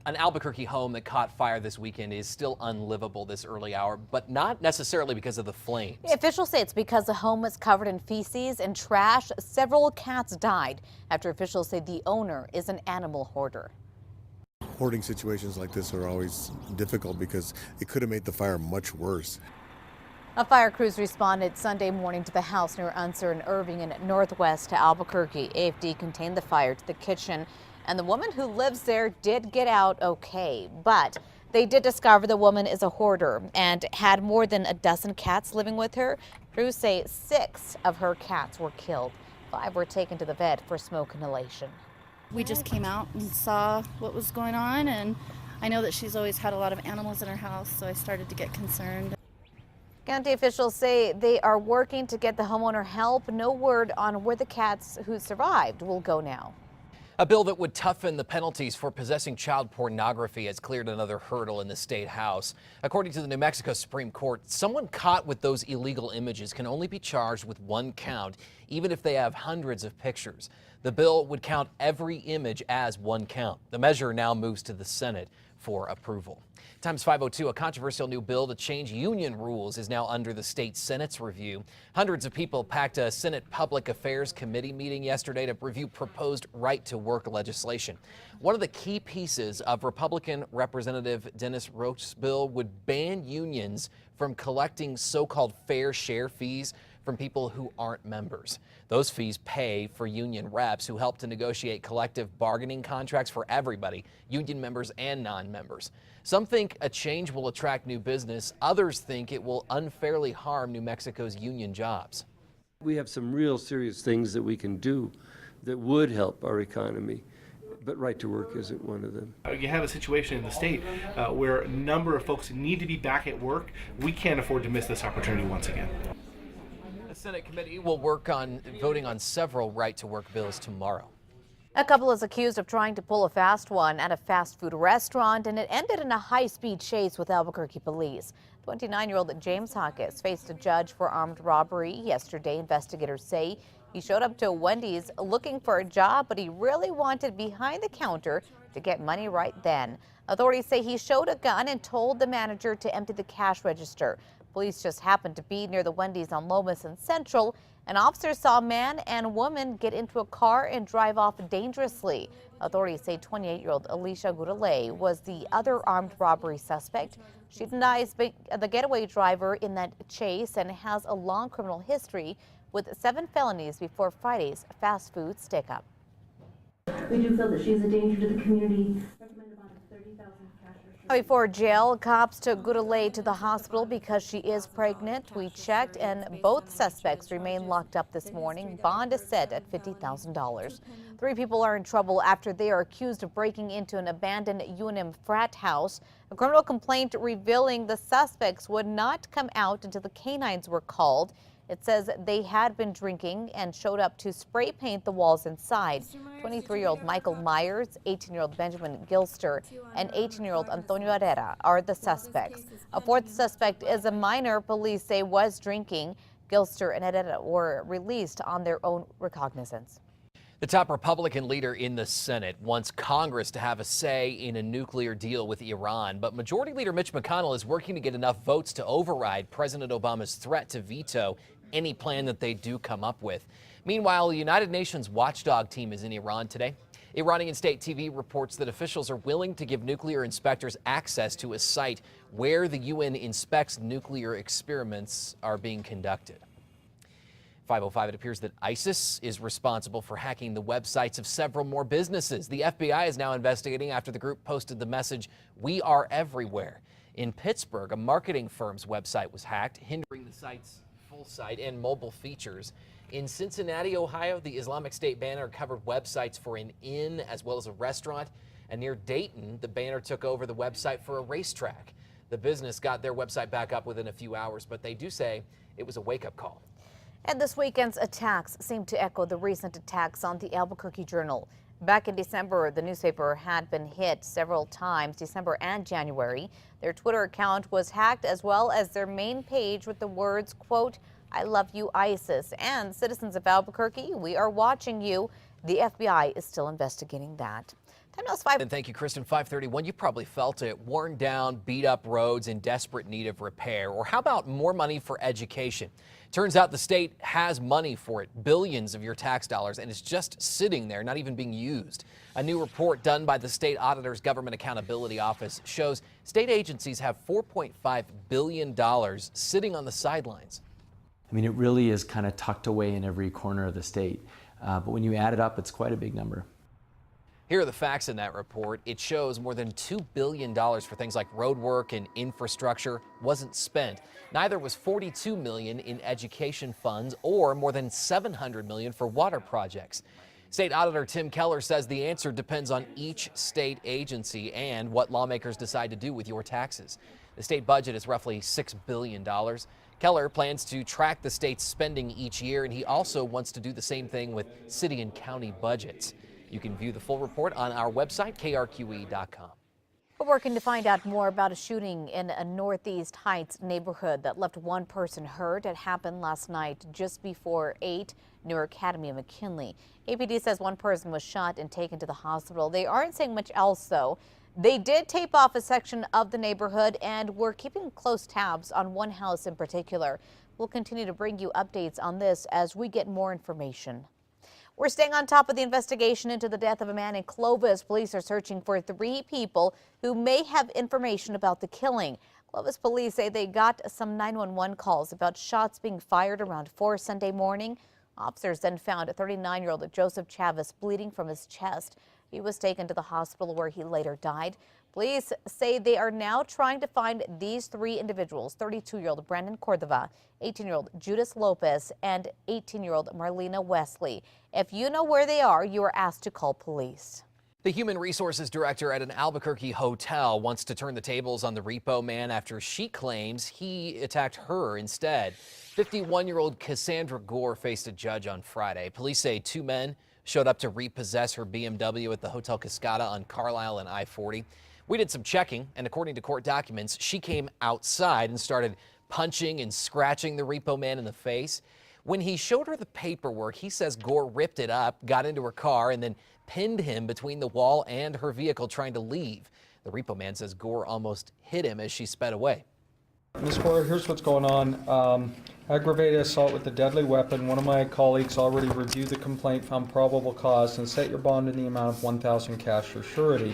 An Albuquerque home that caught fire this weekend is still unlivable this early hour, but not necessarily because of the flames. Officials say it's because the home was covered in feces and trash. Several cats died after officials say the owner is an animal hoarder. Hoarding situations like this are always difficult because it could have made the fire much worse. A fire crews responded Sunday morning to the house near Unser and Irving in northwest Albuquerque. AFD contained the fire to the kitchen, and the woman who lives there did get out okay. But they did discover the woman is a hoarder and had more than a dozen cats living with her. Crews say 6 of her cats were killed. 5 were taken to the vet for smoke inhalation. We just came out and saw what was going on, and I know that she's always had a lot of animals in her house, so I started to get concerned. County officials say they are working to get the homeowner help. No word on where the cats who survived will go now. A bill that would toughen the penalties for possessing child pornography has cleared another hurdle in the state house. According to the New Mexico Supreme Court, someone caught with those illegal images can only be charged with 1 count, even if they have hundreds of pictures. The bill would count every image as 1 count. The measure now moves to the Senate for approval. Times 5:02, a controversial new bill to change union rules is now under the state Senate's review. Hundreds of people packed a Senate Public Affairs Committee meeting yesterday to review proposed right-to-work legislation. One of the key pieces of Republican Representative Dennis Roach's bill would ban unions from collecting so-called fair share fees from people who aren't members. Those fees pay for union reps who help to negotiate collective bargaining contracts for everybody, union members and non-members. Some think a change will attract new business. Others think it will unfairly harm New Mexico's union jobs. We have some real serious things that we can do that would help our economy, but right to work isn't one of them. You have a situation in the state where a number of folks need to be back at work. We can't afford to miss this opportunity once again. The Senate committee will work on voting on several right-to-work bills tomorrow. A couple is accused of trying to pull a fast one at a fast food restaurant, and it ended in a high-speed chase with Albuquerque police. 29-year-old James Hawkins faced a judge for armed robbery yesterday. Investigators say he showed up to Wendy's looking for a job, but he really wanted behind the counter to get money right then. Authorities say he showed a gun and told the manager to empty the cash register. Police just happened to be near the Wendy's on Lomas and Central. An officer saw a man and woman get into a car and drive off dangerously. Authorities say 28-year-old Alicia Guralay was the other armed robbery suspect. She denies being the getaway driver in that chase and has a long criminal history with 7 felonies before Friday's fast food stick-up. We do feel that she is a danger to the community. Before jail, cops took Guralay to the hospital because she is pregnant. We checked, and both suspects remain locked up this morning. Bond is set at $50,000. 3 people are in trouble after they are accused of breaking into an abandoned UNM frat house. A criminal complaint revealing the suspects would not come out until the canines were called. It says they had been drinking and showed up to spray paint the walls inside. 23-year-old Michael Myers, 18-year-old Benjamin Gilster, and 18-year-old Antonio Herrera are the suspects. A 4th suspect is a minor police say was drinking. Gilster and Herrera were released on their own recognizance. The top Republican leader in the Senate wants Congress to have a say in a nuclear deal with Iran, but Majority Leader Mitch McConnell is working to get enough votes to override President Obama's threat to veto any plan that they do come up with. Meanwhile, the United Nations watchdog team is in Iran today. Iranian state TV reports that officials are willing to give nuclear inspectors access to a site where the UN inspects nuclear experiments are being conducted. 5:05, it appears that ISIS is responsible for hacking the websites of several more businesses. The FBI is now investigating after the group posted the message, "We are everywhere." In Pittsburgh, a marketing firm's website was hacked, hindering the site's full site and mobile features. In Cincinnati, Ohio, the Islamic State banner covered websites for an inn as well as a restaurant. And near Dayton, the banner took over the website for a racetrack. The business got their website back up within a few hours, but they do say it was a wake-up call. And this weekend's attacks seem to echo the recent attacks on the Albuquerque Journal. Back in December, the newspaper had been hit several times, December and January. Their Twitter account was hacked, as well as their main page with the words, quote, "I love you, ISIS," and "Citizens of Albuquerque, we are watching you." The FBI is still investigating that. Time now is 5. And thank you, Kristen. 5:31. You probably felt it. Worn down, beat up roads in desperate need of repair. Or how about more money for education? Turns out the state has money for it, billions of your tax dollars, and it's just sitting there, not even being used. A new report done by the state auditor's Government Accountability Office shows state agencies have $4.5 billion sitting on the sidelines. I mean, it really is kind of tucked away in every corner of the state. But when you add it up, it's quite a big number. Here are the facts in that report. It shows more than $2 billion for things like road work and infrastructure wasn't spent. Neither was $42 million in education funds or more than $700 million for water projects. State Auditor Tim Keller says the answer depends on each state agency and what lawmakers decide to do with your taxes. The state budget is roughly $6 billion. Keller plans to track the state's spending each year, and he also wants to do the same thing with city and county budgets. You can view the full report on our website, krqe.com. We're working to find out more about a shooting in a Northeast Heights neighborhood that left one person hurt. It happened last night just before 8 near Academy of McKinley. APD says one person was shot and taken to the hospital. They aren't saying much else, though. They did tape off a section of the neighborhood, and we're keeping close tabs on one house in particular. We'll continue to bring you updates on this as we get more information. We're staying on top of the investigation into the death of a man in Clovis. Police are searching for 3 people who may have information about the killing. Clovis police say they got some 911 calls about shots being fired around 4 Sunday morning. Officers then found a 39-year-old Joseph Chavez bleeding from his chest. He was taken to the hospital where he later died. Police say they are now trying to find these 3 individuals, 32-year-old Brandon Cordova, 18-year-old Judas Lopez, and 18-year-old Marlena Wesley. If you know where they are, you are asked to call police. The human resources director at an Albuquerque hotel wants to turn the tables on the repo man after she claims he attacked her instead. 51-year-old Cassandra Gore faced a judge on Friday. Police say 2 men showed up to repossess her BMW at the Hotel Cascada on Carlisle and I-40. We did some checking, and according to court documents, she came outside and started punching and scratching the repo man in the face. When he showed her the paperwork, he says Gore ripped it up, got into her car, and then pinned him between the wall and her vehicle trying to leave. The repo man says Gore almost hit him as she sped away. Ms. Gore, here's what's going on. Aggravated assault with a deadly weapon. One of my colleagues already reviewed the complaint, found probable cause, and set your bond in the amount of $1,000 cash for surety.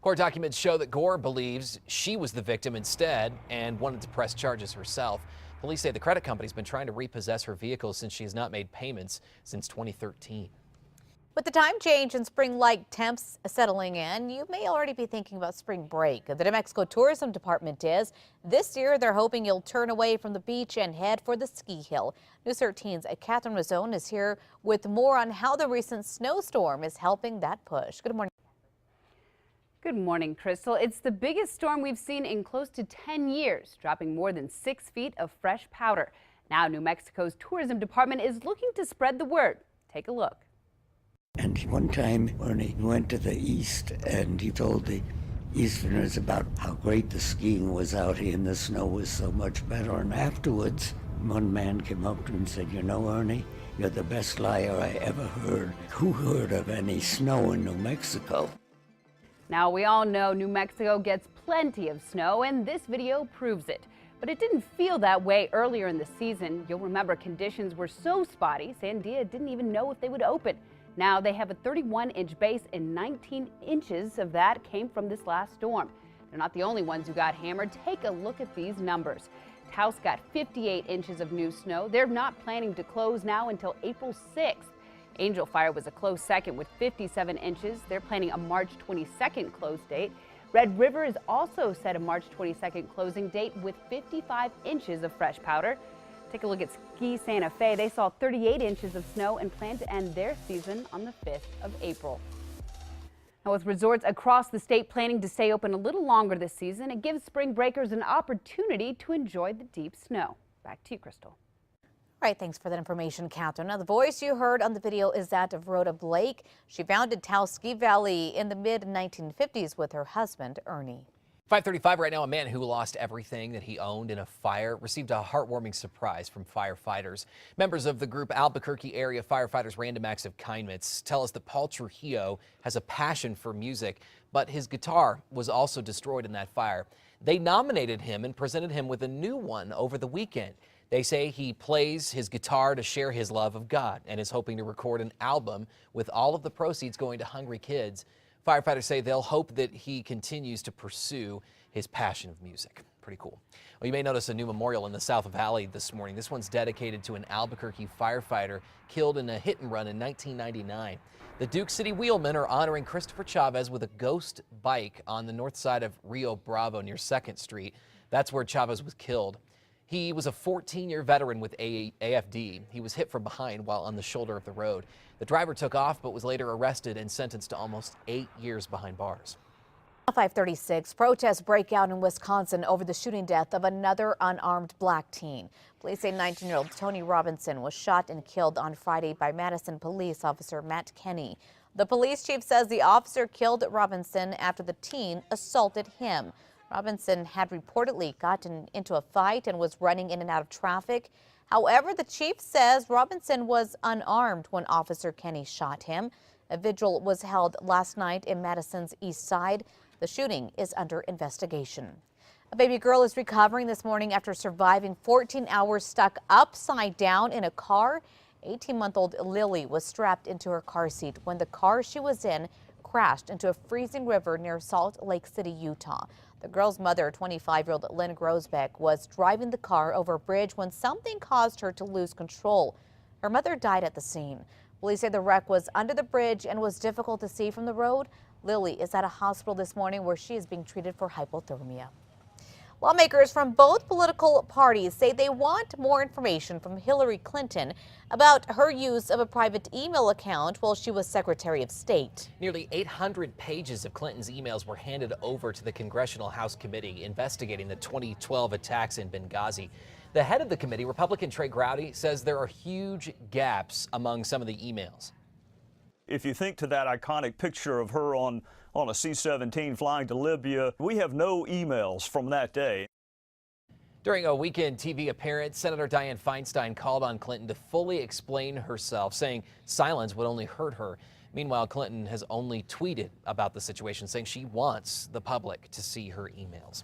Court documents show that Gore believes she was the victim instead and wanted to press charges herself. Police say the credit company's been trying to repossess her vehicle since she has not made payments since 2013. With the time change and spring-like temps settling in, you may already be thinking about spring break. The New Mexico Tourism Department is. This year, they're hoping you'll turn away from the beach and head for the ski hill. News 13's Catherine Mazzone is here with more on how the recent snowstorm is helping that push. Good morning. Good morning, Crystal. It's the biggest storm we've seen in close to 10 years, dropping more than 6 feet of fresh powder. Now, New Mexico's tourism department is looking to spread the word. Take a look. And one time when he went to the east and he told the Easterners about how great the skiing was out here and the snow was so much better. And afterwards, one man came up to him and said, "You know, Ernie, you're the best liar I ever heard. Who heard of any snow in New Mexico?" Now, we all know New Mexico gets plenty of snow, and this video proves it. But it didn't feel that way earlier in the season. You'll remember conditions were so spotty, Sandia didn't even know if they would open. Now they have a 31-inch base, and 19 inches of that came from this last storm. They're not the only ones who got hammered. Take a look at these numbers. Taos got 58 inches of new snow. They're not planning to close now until April 6th. Angel Fire was a close second with 57 inches. They're planning a March 22nd close date. Red River is also set a March 22nd closing date with 55 inches of fresh powder. Take a look at Ski Santa Fe. They saw 38 inches of snow and plan to end their season on the 5th of April. Now, with resorts across the state planning to stay open a little longer this season, it gives spring breakers an opportunity to enjoy the deep snow. Back to you, Crystal. All right, thanks for that information, Catherine. Now, the voice you heard on the video is that of Rhoda Blake. She founded Taos Ski Valley in the mid-1950s with her husband, Ernie. 5:35 right now. A man who lost everything that he owned in a fire received a heartwarming surprise from firefighters. Members of the group Albuquerque Area Firefighters Random Acts of Kindness tell us that Paul Trujillo has a passion for music, but his guitar was also destroyed in that fire. They nominated him and presented him with a new one over the weekend. They say he plays his guitar to share his love of God and is hoping to record an album with all of the proceeds going to hungry kids. Firefighters say they'll hope that he continues to pursue his passion of music. Pretty cool. Well, you may notice a new memorial in the South Valley this morning. This one's dedicated to an Albuquerque firefighter killed in a hit and run in 1999. The Duke City Wheelmen are honoring Christopher Chavez with a ghost bike on the north side of Rio Bravo near 2nd Street. That's where Chavez was killed. He was a 14-year veteran with AFD. He was hit from behind while on the shoulder of the road. The driver took off but was later arrested and sentenced to almost 8 years behind bars. 5:36, protests break out in Wisconsin over the shooting death of another unarmed black teen. Police say 19-year-old Tony Robinson was shot and killed on Friday by Madison police officer Matt Kenny. The police chief says the officer killed Robinson after the teen assaulted him. Robinson had reportedly gotten into a fight and was running in and out of traffic. However, the chief says Robinson was unarmed when Officer Kenny shot him. A vigil was held last night in Madison's East Side. The shooting is under investigation. A baby girl is recovering this morning after surviving 14 hours stuck upside down in a car. 18-month-old Lily was strapped into her car seat when the car she was in crashed into a freezing river near Salt Lake City, Utah. The girl's mother, 25-year-old Lynn Grosbeck, was driving the car over a bridge when something caused her to lose control. Her mother died at the scene. Police say the wreck was under the bridge and was difficult to see from the road. Lily is at a hospital this morning where she is being treated for hypothermia. Lawmakers from both political parties say they want more information from Hillary Clinton about her use of a private email account while she was Secretary of State. Nearly 800 pages of Clinton's emails were handed over to the Congressional House Committee investigating the 2012 attacks in Benghazi. The head of the committee, Republican Trey Gowdy, says there are huge gaps among some of the emails. If you think to that iconic picture of her on a C-17 flying to Libya, we have no emails from that day. During a weekend TV appearance, Senator Dianne Feinstein called on Clinton to fully explain herself, saying silence would only hurt her. Meanwhile, Clinton has only tweeted about the situation, saying she wants the public to see her emails.